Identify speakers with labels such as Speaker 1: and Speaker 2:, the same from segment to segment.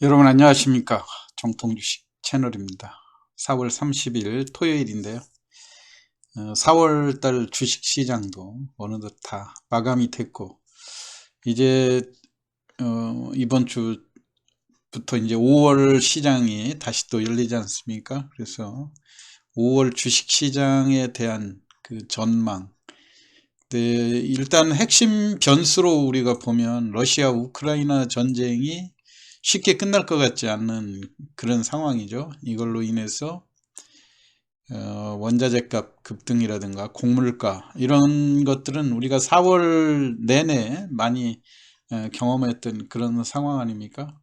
Speaker 1: 여러분 안녕하십니까. 정통주식 채널입니다. 4월 30일 토요일인데요. 4월달 주식시장도 어느덧 다 마감이 됐고 이제 이번 주부터 이제 5월 시장이 다시 또 열리지 않습니까? 그래서 5월 주식시장에 대한 그 전망, 네, 일단 핵심 변수로 우리가 보면 러시아 우크라이나 전쟁이 쉽게 끝날 것 같지 않는 그런 상황이죠. 이걸로 인해서 원자재 값 급등이라든가 곡물가 이런 것들은 우리가 4월 내내 많이 경험했던 그런 상황 아닙니까?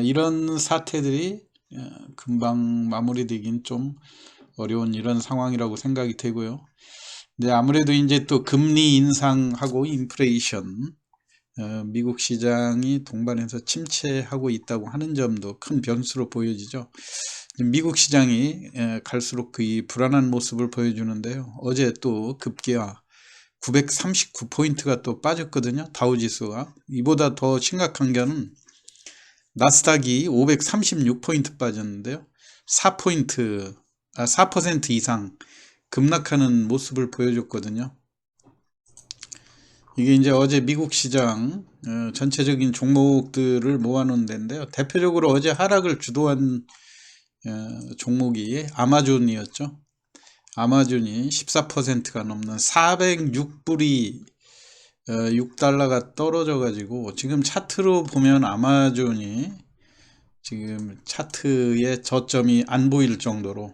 Speaker 1: 이런 사태들이 금방 마무리되긴 좀 어려운 이런 상황이라고 생각이 되고요. 근데 아무래도 이제 또 금리 인상하고 인플레이션, 미국 시장이 동반해서 침체하고 있다고 하는 점도 큰 변수로 보여지죠. 미국 시장이 갈수록 그 불안한 모습을 보여주는데요. 어제 또 급기야 939포인트가 또 빠졌거든요. 다우지수가. 이보다 더 심각한 게는 나스닥이 536포인트 빠졌는데요. 4% 이상 급락하는 모습을 보여줬거든요. 이게 이제 어제 미국 시장 전체적인 종목들을 모아놓은 데인데요. 대표적으로 어제 하락을 주도한 종목이 아마존이었죠. 아마존이 14%가 넘는 406불이 6달러가 떨어져 가지고 지금 차트로 보면 아마존이 지금 차트의 저점이 안 보일 정도로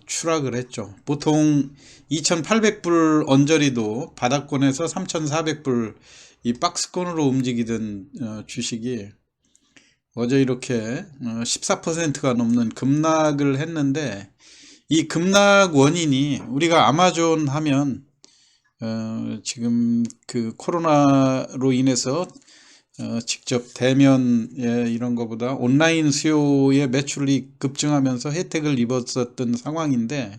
Speaker 1: 추락을 했죠. 보통 2800불 언저리도 바닥권에서 3400불 이 박스권으로 움직이던 주식이 어제 이렇게 14%가 넘는 급락을 했는데, 이 급락 원인이 우리가 아마존 하면 지금 그 코로나로 인해서 직접 대면 이런 것보다 온라인 수요의 매출이 급증하면서 혜택을 입었었던 상황인데,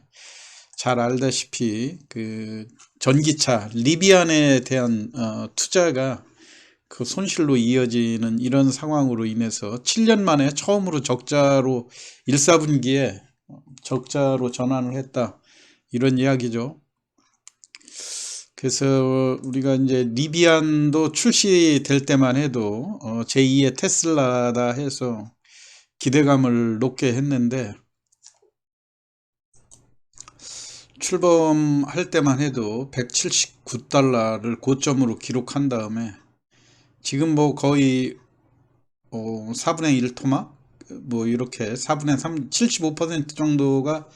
Speaker 1: 잘 알다시피 그 전기차 리비안에 대한 투자가 그 손실로 이어지는 이런 상황으로 인해서 7년 만에 처음으로 적자로 1, 4분기에 적자로 전환을 했다, 이런 이야기죠. 그래서 우리가 이제 리비안도 출시될 때만 해도 제2의 테슬라다 해서 기대감을 높게 했는데, 출범할 때만 해도 179달러를 고점으로 기록한 다음에 지금 뭐 거의 4분의 1 토막 뭐 이렇게 4분의 3 75% 정도가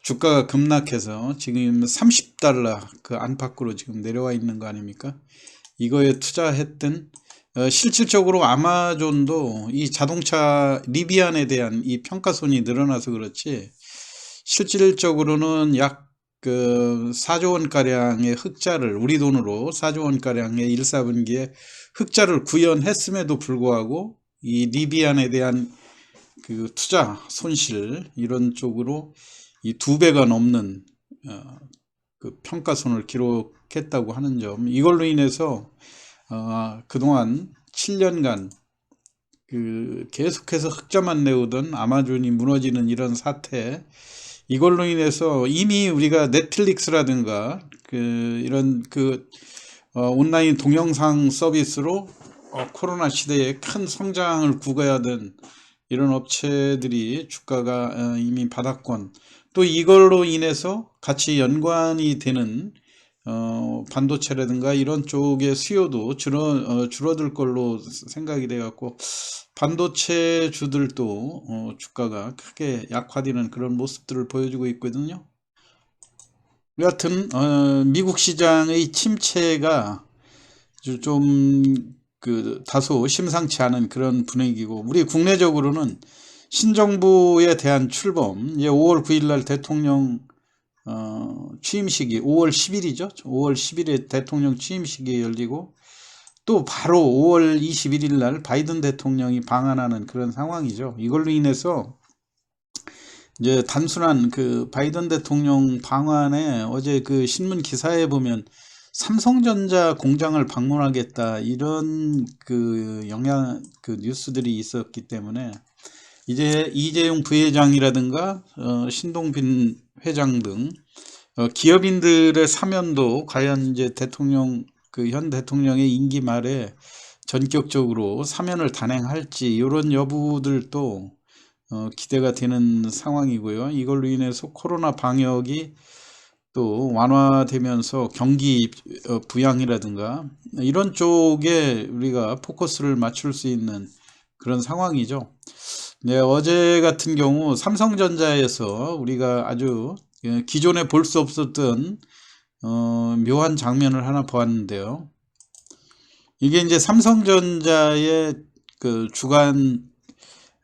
Speaker 1: 주가가 급락해서 지금 30달러 그 안팎으로 지금 내려와 있는 거 아닙니까? 이거에 투자했던 실질적으로 아마존도 이 자동차 리비안에 대한 이 평가손이 늘어나서 그렇지 실질적으로는 약 그 4조 원가량의 흑자를, 우리 돈으로 4조 원가량의 1, 4분기에 흑자를 구현했음에도 불구하고 이 리비안에 대한 그 투자 손실 이런 쪽으로 이 2배가 넘는 그 평가손을 기록했다고 하는 점, 이걸로 인해서 그동안 7년간 그 계속해서 흑자만 내오던 아마존이 무너지는 이런 사태, 이걸로 인해서 이미 우리가 넷플릭스라든가 그 이런 그 온라인 동영상 서비스로 코로나 시대에 큰 성장을 구가하던 이런 업체들이 주가가 이미 바닥권, 또 이걸로 인해서 같이 연관이 되는 반도체라든가 이런 쪽의 수요도 줄어들 걸로 생각이 돼 갖고 반도체 주들도 주가가 크게 약화되는 그런 모습들을 보여주고 있거든요. 여하튼 미국 시장의 침체가 좀 그 다소 심상치 않은 그런 분위기고, 우리 국내적으로는 신정부에 대한 출범, 이제 5월 9일 날 대통령 취임식이 5월 10일이죠. 5월 10일에 대통령 취임식이 열리고 또 바로 5월 21일 날 바이든 대통령이 방한하는 그런 상황이죠. 이걸로 인해서 이제 단순한 그 바이든 대통령 방한에 어제 그 신문 기사에 보면 삼성전자 공장을 방문하겠다 이런 그 뉴스들이 있었기 때문에 이제 이재용 부회장이라든가 신동빈 회장 등 기업인들의 사면도 과연 이제 현 대통령의 임기 말에 전격적으로 사면을 단행할지 이런 여부들도 기대가 되는 상황이고요. 이걸로 인해서 코로나 방역이 또 완화되면서 경기 부양이라든가 이런 쪽에 우리가 포커스를 맞출 수 있는 그런 상황이죠. 네, 어제 같은 경우 삼성전자에서 우리가 아주 기존에 볼 수 없었던 묘한 장면을 하나 보았는데요. 이게 이제 삼성전자의 그 주간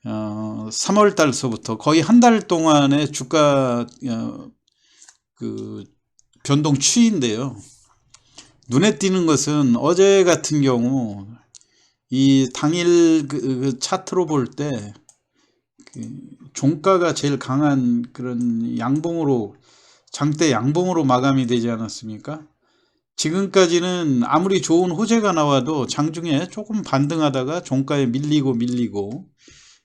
Speaker 1: 3월 달서부터 거의 한 달 동안의 주가 그 변동 추이인데요. 눈에 띄는 것은 어제 같은 경우 이 당일 그 차트로 볼 때 종가가 제일 강한 그런 양봉으로 장대 양봉으로 마감이 되지 않았습니까? 지금까지는 아무리 좋은 호재가 나와도 장중에 조금 반등하다가 종가에 밀리고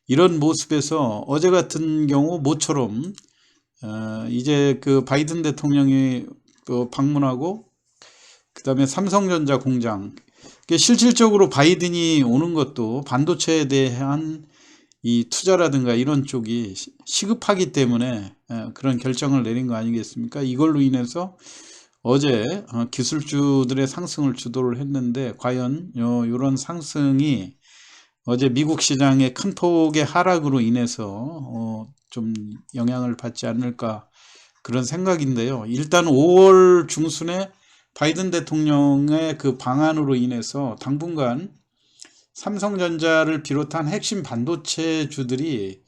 Speaker 1: 이런 모습에서 어제 같은 경우 모처럼 이제 그 바이든 대통령이 방문하고 그 다음에 삼성전자 공장 실질적으로 바이든이 오는 것도 반도체에 대한 이 투자라든가 이런 쪽이 시급하기 때문에 그런 결정을 내린 거 아니겠습니까? 이걸로 인해서 어제 기술주들의 상승을 주도를 했는데 과연 이런 상승이 어제 미국 시장의 큰 폭의 하락으로 인해서 좀 영향을 받지 않을까 그런 생각인데요. 일단 5월 중순에 바이든 대통령의 그 방안으로 인해서 당분간 삼성전자를 비롯한 핵심 반도체주들이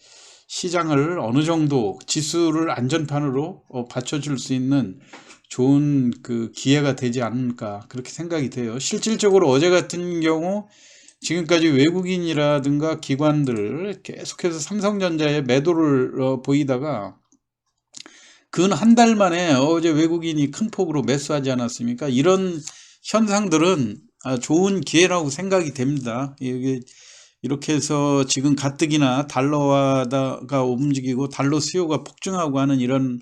Speaker 1: 시장을 어느 정도 지수를 안전판으로 받쳐줄 수 있는 좋은 그 기회가 되지 않을까 그렇게 생각이 돼요. 실질적으로 어제 같은 경우 지금까지 외국인이라든가 기관들 계속해서 삼성전자에 매도를 보이다가 근 한 달 만에 어제 외국인이 큰 폭으로 매수하지 않았습니까? 이런 현상들은 좋은 기회라고 생각이 됩니다. 이렇게 해서 지금 가뜩이나 달러화가 움직이고 달러 수요가 폭증하고 하는 이런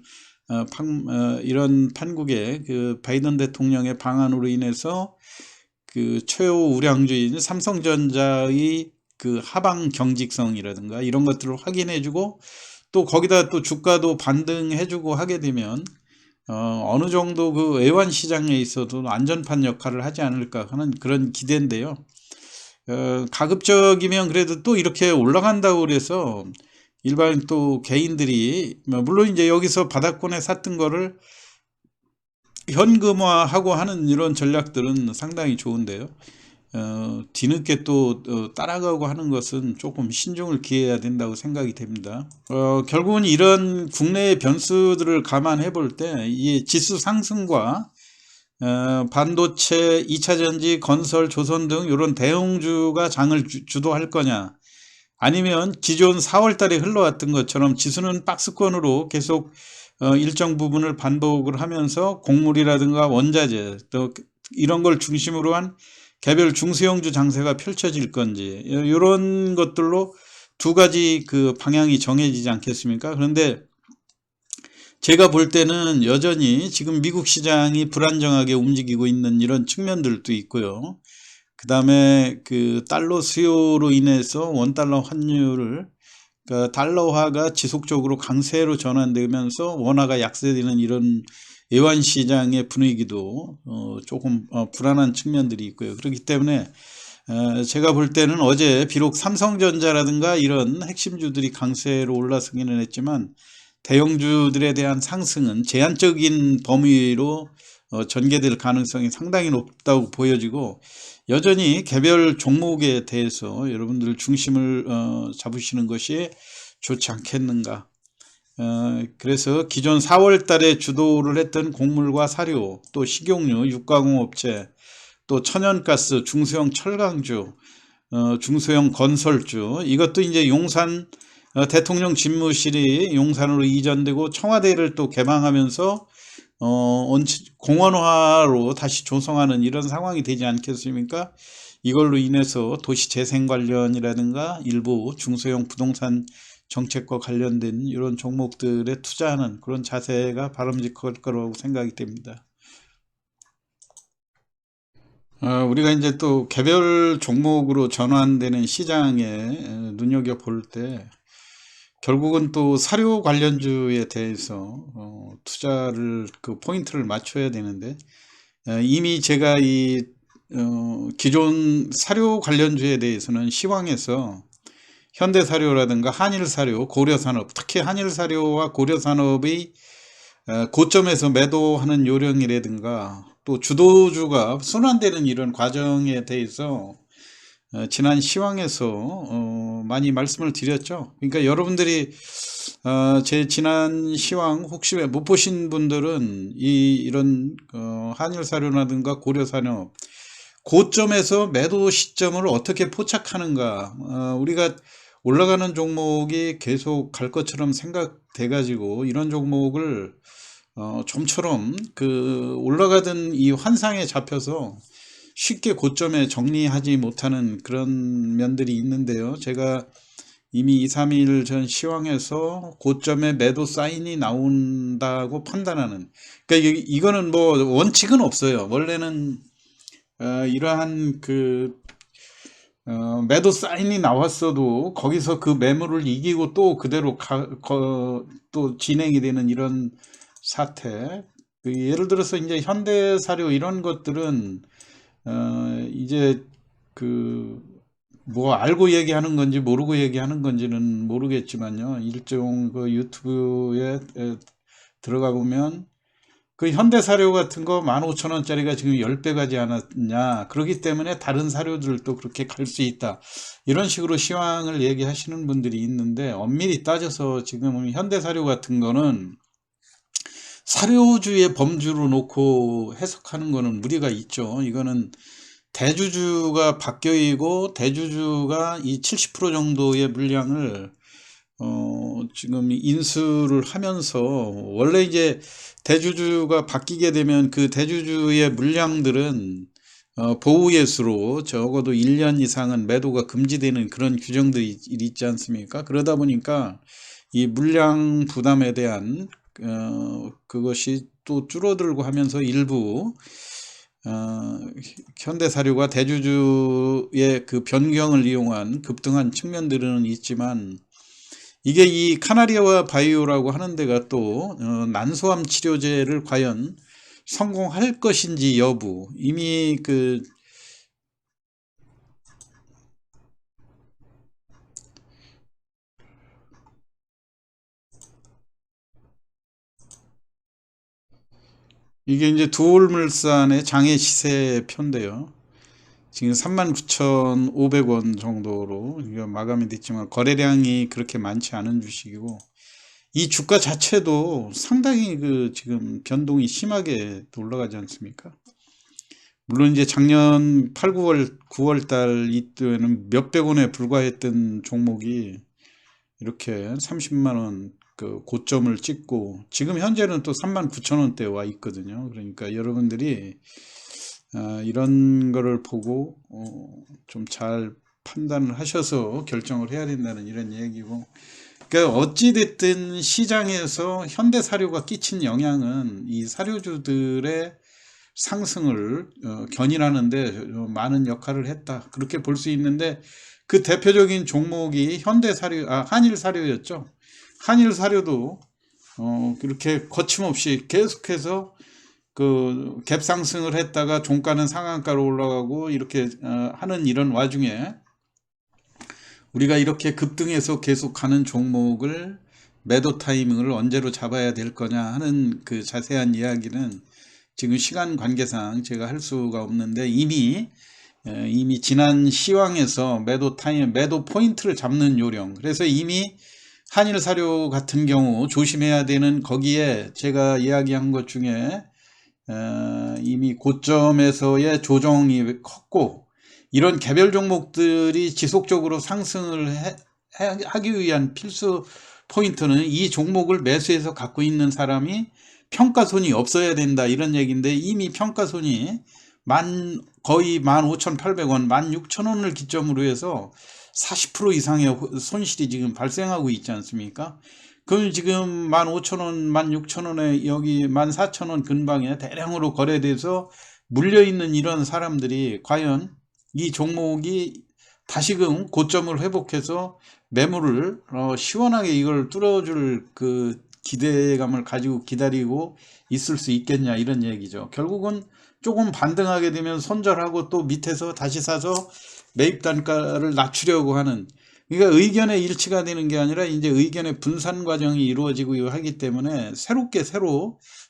Speaker 1: 판국의 그 바이든 대통령의 방안으로 인해서 그 최후 우량주인 삼성전자의 그 하방 경직성이라든가 이런 것들을 확인해주고 또 거기다 또 주가도 반등해주고 하게 되면 어느 정도 그 애완 시장에 있어도 안전판 역할을 하지 않을까 하는 그런 기대인데요. 가급적이면 그래도 또 이렇게 올라간다고 그래서 일반 또 개인들이 물론 이제 여기서 바닥권에 샀던 거를 현금화하고 하는 이런 전략들은 상당히 좋은데요. 뒤늦게 또 따라가고 하는 것은 조금 신중을 기해야 된다고 생각이 됩니다. 결국은 이런 국내의 변수들을 감안해 볼 때 이 지수 상승과 반도체, 2차전지, 건설, 조선 등 이런 대형주가 장을 주도할 거냐 아니면 기존 4월 달에 흘러왔던 것처럼 지수는 박스권으로 계속 일정 부분을 반복을 하면서 곡물이라든가 원자재 또 이런 걸 중심으로 한 개별 중소형주 장세가 펼쳐질 건지 이런 것들로 두 가지 그 방향이 정해지지 않겠습니까? 그런데 제가 볼 때는 여전히 지금 미국 시장이 불안정하게 움직이고 있는 이런 측면들도 있고요. 그 다음에 그 달러 수요로 인해서 원달러 환율을 그러니까 달러화가 지속적으로 강세로 전환되면서 원화가 약세되는 이런 애완 시장의 분위기도 조금 불안한 측면들이 있고요. 그렇기 때문에 제가 볼 때는 어제 비록 삼성전자라든가 이런 핵심주들이 강세로 올라서기는 했지만 대형주들에 대한 상승은 제한적인 범위로 전개될 가능성이 상당히 높다고 보여지고 여전히 개별 종목에 대해서 여러분들 중심을 잡으시는 것이 좋지 않겠는가. 그래서 기존 4월 달에 주도를 했던 곡물과 사료, 또 식용유, 육가공업체, 또 천연가스, 중소형 철강주, 중소형 건설주 이것도 이제 용산 대통령 집무실이 용산으로 이전되고 청와대를 또 개방하면서 공원화로 다시 조성하는 이런 상황이 되지 않겠습니까? 이걸로 인해서 도시재생 관련이라든가 일부 중소형 부동산 정책과 관련된 이런 종목들에 투자하는 그런 자세가 바람직할 거라고 생각이 됩니다. 우리가 이제 또 개별 종목으로 전환되는 시장에 눈여겨볼 때 결국은 또 사료 관련주에 대해서 투자를 그 포인트를 맞춰야 되는데 이미 제가 이 기존 사료 관련주에 대해서는 시황에서 현대사료라든가 한일사료, 고려산업, 특히 한일사료와 고려산업의 고점에서 매도하는 요령이라든가 또 주도주가 순환되는 이런 과정에 대해서 지난 시황에서 많이 말씀을 드렸죠. 그러니까 여러분들이 제 지난 시황 혹시 못 보신 분들은 이런 한일사료라든가 고려산업 고점에서 매도 시점을 어떻게 포착하는가, 우리가 올라가는 종목이 계속 갈 것처럼 생각돼 가지고 이런 종목을 좀처럼 그 올라가던 이 환상에 잡혀서 쉽게 고점에 정리하지 못하는 그런 면들이 있는데요. 제가 이미 2, 3일 전 시황에서 고점에 매도 사인이 나온다고 판단하는, 그러니까 이거는 뭐 원칙은 없어요. 원래는 이러한 그 매도 사인이 나왔어도 거기서 그 매물을 이기고 또 그대로 또 진행이 되는 이런 사태. 예를 들어서 이제 현대사료 이런 것들은 이제 그 뭐 알고 얘기하는 건지 모르고 얘기하는 건지는 모르겠지만요. 일종 그 유튜브에 들어가 보면 그 현대사료 같은 거 15,000원짜리가 지금 10배 가지 않았냐. 그렇기 때문에 다른 사료들도 그렇게 갈 수 있다. 이런 식으로 시황을 얘기하시는 분들이 있는데 엄밀히 따져서 지금 현대사료 같은 거는 사료주의 범주로 놓고 해석하는 거는 무리가 있죠. 이거는 대주주가 바뀌고 대주주가 이 70% 정도의 물량을 지금 인수를 하면서 원래 이제 대주주가 바뀌게 되면 그 대주주의 물량들은 보호예수로 적어도 1년 이상은 매도가 금지되는 그런 규정들이 있지 않습니까? 그러다 보니까 이 물량 부담에 대한 그것이 또 줄어들고 하면서 일부 현대사료가 대주주의 그 변경을 이용한 급등한 측면들은 있지만 이게 이 카나리아와 바이오라고 하는 데가 또 난소암 치료제를 과연 성공할 것인지 여부, 이미 그 이게 이제 두올물산의 장외 시세표인데요. 지금 39,500원 정도로 이거 마감이 됐지만 거래량이 그렇게 많지 않은 주식이고 이 주가 자체도 상당히 그 지금 변동이 심하게 올라가지 않습니까? 물론 이제 작년 8, 9월 달 이때는 몇백 원에 불과했던 종목이 이렇게 30만 원 그 고점을 찍고 지금 현재는 또 39,000원대에 와 있거든요. 그러니까 여러분들이 이런 거를 보고 좀 잘 판단을 하셔서 결정을 해야 된다는 이런 얘기고, 그러니까 어찌 됐든 시장에서 현대사료가 끼친 영향은 이 사료주들의 상승을 견인하는데 많은 역할을 했다, 그렇게 볼 수 있는데 그 대표적인 종목이 한일사료였죠. 한일사료도 그렇게 거침없이 계속해서 그 갭 상승을 했다가 종가는 상한가로 올라가고 이렇게 하는 이런 와중에 우리가 이렇게 급등해서 계속 가는 종목을 매도 타이밍을 언제로 잡아야 될 거냐 하는 그 자세한 이야기는 지금 시간 관계상 제가 할 수가 없는데 이미 지난 시황에서 매도 포인트를 잡는 요령, 그래서 이미 한일사료 같은 경우 조심해야 되는, 거기에 제가 이야기한 것 중에 이미 고점에서의 조정이 컸고 이런 개별 종목들이 지속적으로 상승을 하기 위한 필수 포인트는 이 종목을 매수해서 갖고 있는 사람이 평가손이 없어야 된다 이런 얘기인데 이미 평가손이 거의 15,800원, 16,000원을 기점으로 해서 40% 이상의 손실이 지금 발생하고 있지 않습니까? 그럼 지금 15,000원, 16,000원에 여기 14,000원 근방에 대량으로 거래돼서 물려있는 이런 사람들이 과연 이 종목이 다시금 고점을 회복해서 매물을 시원하게 이걸 뚫어줄 그 기대감을 가지고 기다리고 있을 수 있겠냐 이런 얘기죠. 결국은 조금 반등하게 되면 손절하고 또 밑에서 다시 사서 매입 단가를 낮추려고 하는, 그러니까 의견의 일치가 되는 게 아니라 이제 의견의 분산 과정이 이루어지고 하기 때문에 새로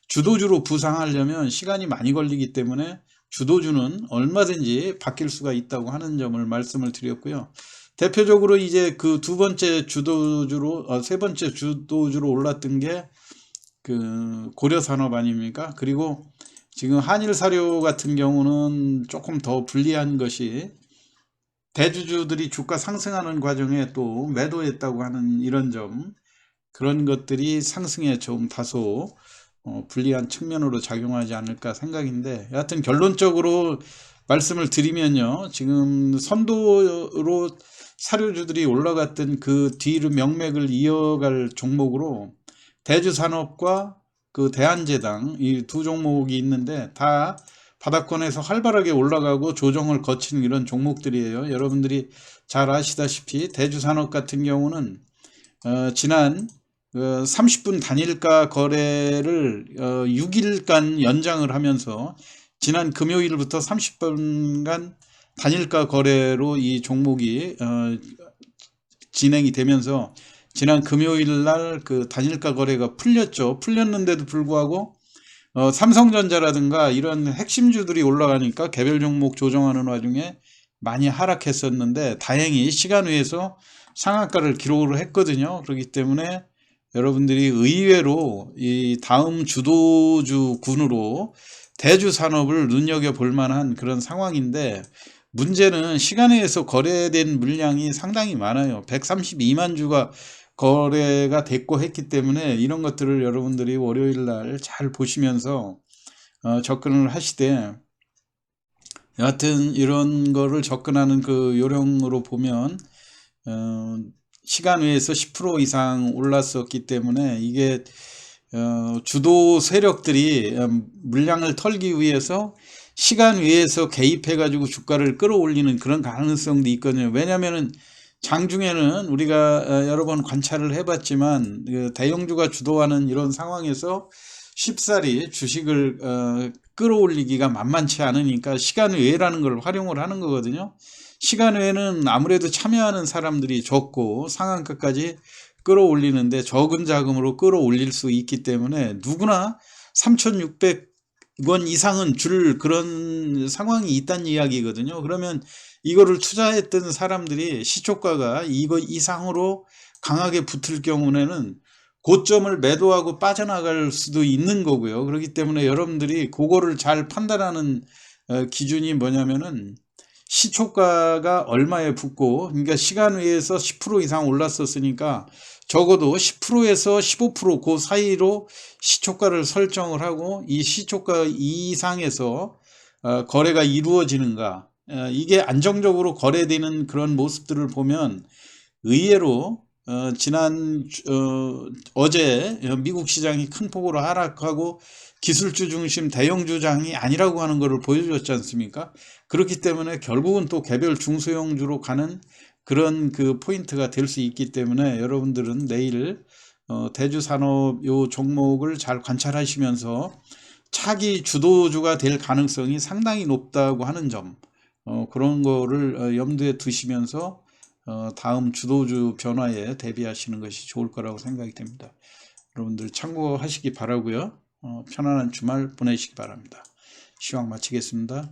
Speaker 1: 주도주로 부상하려면 시간이 많이 걸리기 때문에 주도주는 얼마든지 바뀔 수가 있다고 하는 점을 말씀을 드렸고요. 대표적으로 이제 그 세 번째 주도주로 올랐던 게 그 고려산업 아닙니까? 그리고 지금 한일사료 같은 경우는 조금 더 불리한 것이 대주주들이 주가 상승하는 과정에 또 매도했다고 하는 이런 점, 그런 것들이 상승에 좀 다소 불리한 측면으로 작용하지 않을까 생각인데, 여하튼 결론적으로 말씀을 드리면요, 지금 선도로 사료주들이 올라갔던 그 뒤로 명맥을 이어갈 종목으로 대주산업과 그 대한제당 이 두 종목이 있는데 다 바닥권에서 활발하게 올라가고 조정을 거치는 이런 종목들이에요. 여러분들이 잘 아시다시피 대주산업 같은 경우는 지난 30분 단일가 거래를 6일간 연장을 하면서 지난 금요일부터 30분간 단일가 거래로 이 종목이 진행이 되면서 지난 금요일 날 그 단일가 거래가 풀렸는데도 불구하고 삼성전자라든가 이런 핵심주들이 올라가니까 개별 종목 조정하는 와중에 많이 하락했었는데 다행히 시간 외에서 상한가를 기록을 했거든요. 그렇기 때문에 여러분들이 의외로 이 다음 주도주군으로 대주산업을 눈여겨볼 만한 그런 상황인데, 문제는 시간 외에서 거래된 물량이 상당히 많아요. 132만 주가 거래가 됐고 했기 때문에 이런 것들을 여러분들이 월요일 날 잘 보시면서 접근을 하시되, 여하튼 이런 거를 접근하는 그 요령으로 보면 시간 외에서 10% 이상 올랐었기 때문에 이게 주도 세력들이 물량을 털기 위해서 시간 외에서 개입해 가지고 주가를 끌어올리는 그런 가능성도 있거든요. 왜냐하면은 장중에는 우리가 여러 번 관찰을 해봤지만 그 대형주가 주도하는 이런 상황에서 쉽사리 주식을 끌어올리기가 만만치 않으니까 시간 외라는 걸 활용을 하는 거거든요. 시간 외에는 아무래도 참여하는 사람들이 적고 상한가까지 끌어올리는데 적은 자금으로 끌어올릴 수 있기 때문에 누구나 3,600원 이상은 줄 그런 상황이 있다는 이야기거든요. 그러면 이거를 투자했던 사람들이 시초가가 이거 이상으로 강하게 붙을 경우에는 고점을 매도하고 빠져나갈 수도 있는 거고요. 그렇기 때문에 여러분들이 그거를 잘 판단하는 기준이 뭐냐면은 시초가가 얼마에 붙고, 그러니까 시간 외에서 10% 이상 올랐었으니까 적어도 10%에서 15% 그 사이로 시초가를 설정을 하고 이 시초가 이상에서 거래가 이루어지는가, 이게 안정적으로 거래되는 그런 모습들을 보면 의외로 어제 미국 시장이 큰 폭으로 하락하고 기술주 중심 대형주장이 아니라고 하는 것을 보여줬지 않습니까? 그렇기 때문에 결국은 또 개별 중소형주로 가는 그런 그 포인트가 될 수 있기 때문에 여러분들은 내일 대주산업 요 종목을 잘 관찰하시면서 차기 주도주가 될 가능성이 상당히 높다고 하는 점, 그런 거를 염두에 두시면서 다음 주도주 변화에 대비하시는 것이 좋을 거라고 생각이 됩니다. 여러분들 참고하시기 바라고요. 편안한 주말 보내시기 바랍니다. 시황 마치겠습니다.